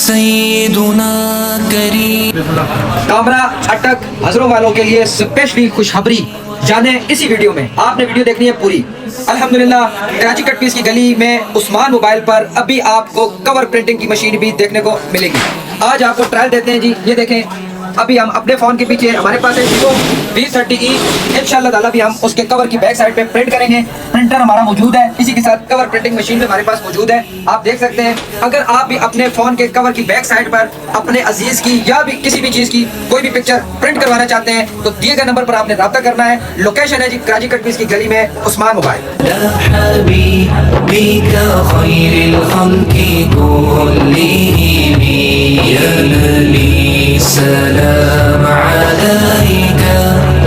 سیدنا کریم. کامرا اٹک حضروں والوں کے لیے اسپیشلی خوشخبری جانے اسی ویڈیو میں. آپ نے ویڈیو دیکھنی ہے پوری. الحمدللہ کراچی کٹ پیس کی گلی میں عثمان موبائل پر ابھی آپ کو کور پرنٹنگ کی مشین بھی دیکھنے کو ملے گی. آج آپ کو ٹرائل دیتے ہیں جی. یہ دیکھیں ابھی ہم اپنے فون کے پیچھے ہمارے پاس ہے ویوو V30e. انشاءاللہ تعالیٰ بھی ہم اس کے کور کی بیک سائڈ پہ پرنٹ کریں گے. پرنٹر ہمارا موجود ہے, اسی کے ساتھ کور پرنٹنگ مشین بھی ہمارے پاس موجود ہے. آپ دیکھ سکتے ہیں اگر آپ بھی اپنے فون کے کور کی بیک سائڈ پر اپنے عزیز کی یا بھی کسی بھی چیز کی کوئی بھی پکچر پرنٹ کروانا چاہتے ہیں تو دیے گئے نمبر پر آپ نے رابطہ کرنا ہے. لوکیشن ہے جی کراچی کٹ پیس کی گلی میں عثمان موبائل. حبیبک خیر الخلق کلہم یا نبی سلام علیک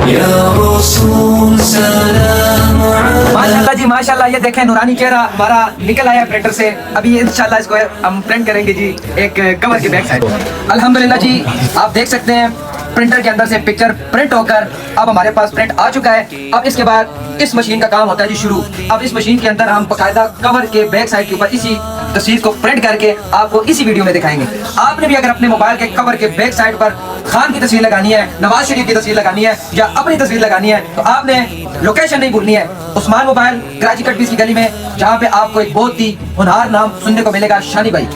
یا رسول سلام علیک. ماشاءاللہ جی ماشاءاللہ. یہ دیکھیں نورانی چہرہ ہمارا نکل آیا پرنٹر سے. ابھی انشاءاللہ اس کو ہم پرنٹ کریں گے جی ایک کور کی بیک سائڈ. الحمدللہ جی آپ دیکھ سکتے ہیں پرنٹر کے اندر سے پکچر پرنٹ ہو کر اب ہمارے پاس پرنٹ آ چکا ہے. اب اس کے بعد اس مشین کا کام ہوتا ہے جی شروع. اب اس مشین کے اندر ہم باقاعدہ کور کے بیک سائڈ کے اوپر اسی تصویر کو پرنٹ کر کے آپ کو اسی ویڈیو میں دکھائیں گے. آپ نے بھی اگر اپنے موبائل کے کور کے بیک سائڈ پر خان کی تصویر لگانی ہے, نواز شریف کی تصویر لگانی ہے یا اپنی تصویر لگانی ہے تو آپ نے لوکیشن نہیں بھولنی ہے. عثمان موبائل کراچی کٹ پیس کی گلی میں, جہاں پہ آپ کو ایک بہت ہی ہنار نام سننے کو ملے گا, شانی بھائی.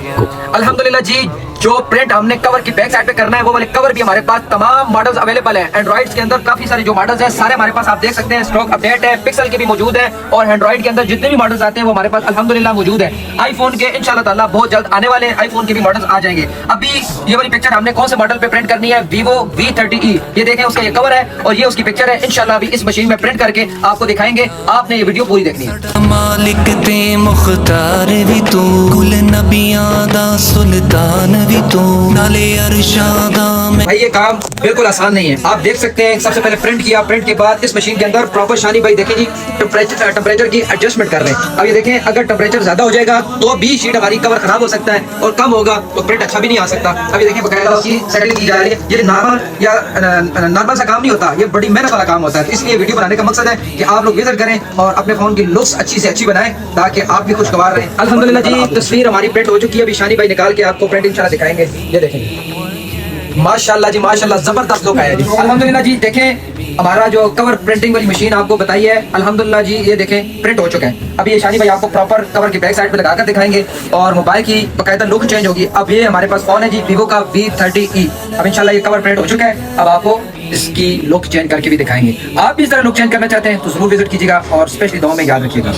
الحمدللہ جی جو پرنٹ ہم نے کور کی بیک سائڈ پہ کرنا ہے وہ والے کور بھی ہمارے پاس تمام ماڈلز اویلیبل ہیں. اینڈرائڈز کے اندر کافی سارے جو ماڈلز ہیں سارے ہمارے پاس آپ دیکھ سکتے ہیں اسٹاک اپڈیٹ ہے. پکسل کے بھی موجود ہیں اور اینڈرائڈ کے اندر جتنے بھی ماڈلز آتے ہیں وہ ہمارے پاس الحمدللہ موجود ہیں. آئی فون کے انشاءاللہ تعالیٰ بہت جلد آنے والے ہیں. آئی فون کے بھی ماڈلز آ جائیں گے. ابھی یہ والی پکچر ہم نے کون سے ماڈل پہ پرنٹ کرنی ہے, ویوو V30e. یہ دیکھیں اس کا یہ کور ہے اور یہ اس کی پکچر ہے. انشاءاللہ ابھی اس مشین میں پرنٹ کر کے آپ کو دکھائیں گے. آپ نے یہ ویڈیو پوری دیکھنی ہے. مالک تے مختار بھی تو, کل نبیاں دا سلطان بھی تو, نالے ارشاداں میں. بھائی یہ کام بالکل آسان نہیں ہے. آپ دیکھ سکتے ہیں سب سے پہلے پرنٹ کیا, پرنٹ کے بعد اس مشین کے اندر پراپر شانی بھائی دیکھیں جی ٹمپریچر کی ایڈجسٹمنٹ کر رہے ہیں. اب یہ دیکھیں اگر ٹمپریچر زیادہ ہو جائے گا تو بھی شیٹ ہماری کور خراب ہو سکتا ہے اور کم ہوگا تو پرنٹ اچھا بھی نہیں آ سکتا. اب یہ دیکھیں باقاعدہ اس کی سیٹنگ کی جا رہی ہے. یہ نارمل سا کام نہیں ہوتا, یہ بڑی محنت والا کام ہوتا ہے. اس لیے ویڈیو بنانے کا مقصد ہے کہ آپ لوگ وزٹ کریں اور اپنے فون کی لکس اچھی سے اچھی بنائیں تاکہ آپ بھی خوشگوار رہیں. الحمدللہ جی تصویر ہماری پرنٹ ہو چکی ہے. ابھی شانی بھائی نکال کے آپ کو پرنٹ انشاءاللہ دکھائیں گے. یہ دیکھیں ماشاءاللہ جی ماشاءاللہ زبردست لوگ آیا جی. الحمدللہ جی دیکھیں ہمارا جو کور پرنٹنگ والی مشین آپ کو بتائی ہے الحمدللہ جی یہ دیکھیں پرنٹ ہو چکا ہے. اب یہ شانی بھائی آپ کو پراپر کور کی بیک سائڈ پہ لگا کر دکھائیں گے اور موبائل کی باقاعدہ لک چینج ہوگی. اب یہ ہمارے پاس فون ہے جی ویوو کا V30e. اب انشاءاللہ یہ کور پرنٹ ہو چکا ہے. اب آپ کو اس کی لک چینج کر کے بھی دکھائیں گے. آپ بھی اس طرح لک چینج کرنا چاہتے ہیں تو ضرور وزٹ کیجیے گا اور اسپیشلی دعاؤں میں یاد رکھیے گا.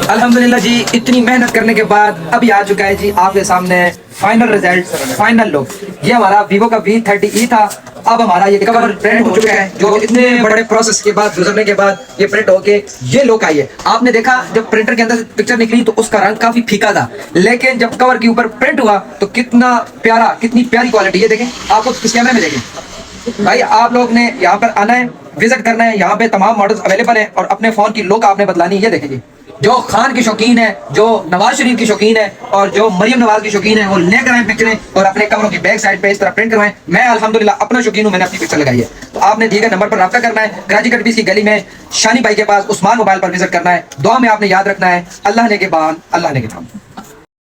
الحمدللہ جی اتنی محنت کرنے کے بعد ابھی آ چکا ہے جی آپ کے سامنے فائنل ریزلٹ, فائنل لک. یہ ہمارا ویوو کا V30e تھا. اب ہمارا یہ کور پرنٹ ہو چکا ہے جو اتنے بڑے پروسیس کے بعد گزرنے کے بعد یہ پرنٹ ہو کے یہ لک آئی ہے. آپ نے دیکھا جب پرنٹر کے اندر سے پکچر نکلی تو اس کا رنگ کافی پھیکا تھا, لیکن جب کور کے اوپر پرنٹ ہوا تو کتنا پیارا, کتنی پیاری کوالٹی. یہ دیکھیں آپ کو اس کیمرے میں دیکھیں بھائی, آپ لوگ نے یہاں پر آنا ہے, وزٹ کرنا ہے. یہاں پہ تمام ماڈلز اویلیبل ہیں اور اپنے فون کی لک آپ نے بدلانی ہے. یہ دیکھیں جی جو خان کی شوقین ہے, جو نواز شریف کی شوقین ہے اور جو مریم نواز کی شوقین ہے وہ لے کر آئیں پکچریں اور اپنے کوروں کی بیک سائڈ پہ اس طرح پرنٹ کروائیں. میں الحمدللہ اپنا شوقین ہوں, میں نے اپنی پکچر لگائی ہے. تو آپ نے دیے گئے نمبر پر رابطہ کرنا ہے. کراچی کٹ پیس کی گلی میں شانی بھائی کے پاس عثمان موبائل پر وزٹ کرنا ہے. دعا میں آپ نے یاد رکھنا ہے اللہ نے کے بعد اللہ نے کے بعد.